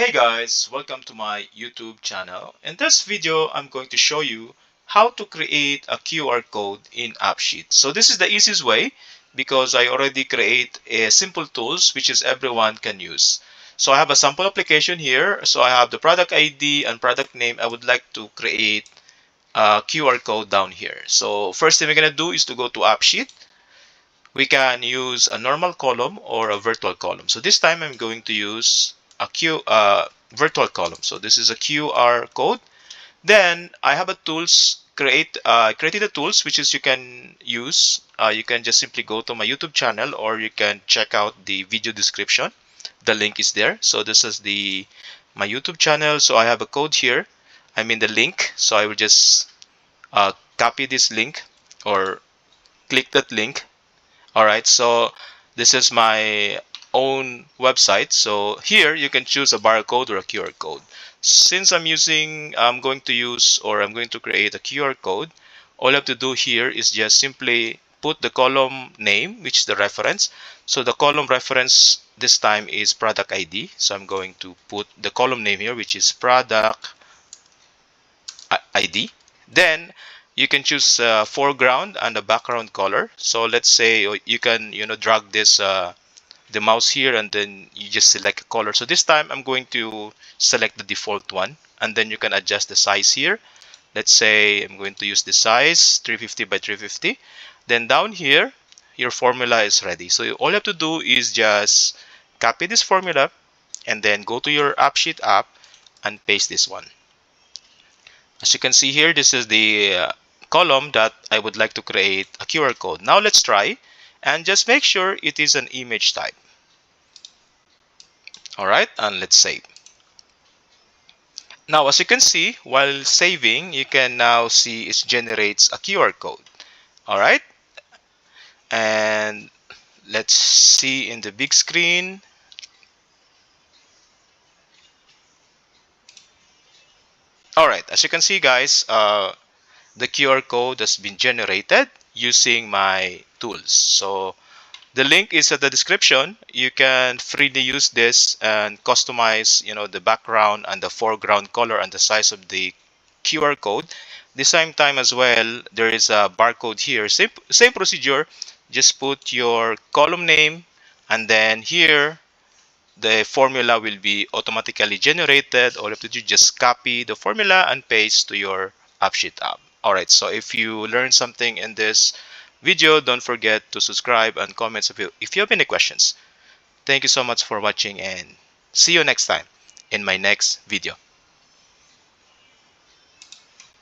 Hey guys, welcome to my YouTube channel. In this video, I'm going to show you how to create a QR code in AppSheet. So this is the easiest way because I already create a simple tools which is everyone can use. So I have a sample application here. So I have the product ID and product name. I would like to create a QR code down here. So first thing we're going to do is to go to AppSheet. We can use a normal column or a virtual column. So this time I'm going to use a virtual column. So this is a QR code. Then I have a tools created a tools which is you can use. You can just simply go to my YouTube channel or you can check out the video description. The link is there. So this is my YouTube channel. So I have a code here. I mean the link. So I will just copy this link or click that link. All right, so this is my own website. So here you can choose a barcode or a QR code. Since I'm going to use or I'm going to create a QR code, all I have to do here is just simply put the column name, which is the reference. So the column reference this time is product ID. So I'm going to put the column name here, which is product ID. Then you can choose foreground and the background color. So let's say you can drag this the mouse here and then you just select a color. So this time I'm going to select the default one and then you can adjust the size here. Let's say I'm going to use the size 350 by 350. Then down here your formula is ready. So all you have to do is just copy this formula and then go to your AppSheet app and paste this one. As you can see here, this is the column that I would like to create a QR code. Now let's try and just make sure it is an image type. All right, and let's save. Now, as you can see, while saving, you can now see it generates a QR code. All right, and let's see in the big screen. All right, as you can see, guys, the QR code has been generated using my tools. So the link is at the description. You can freely use this and customize, the background and the foreground color and the size of the QR code. The same time as well, there is a barcode here. Same procedure. Just put your column name and then here the formula will be automatically generated. All you have to do is just copy the formula and paste to your AppSheet app. Alright, so if you learned something in this video, don't forget to subscribe and comment if you have any questions. Thank you so much for watching and see you next time in my next video.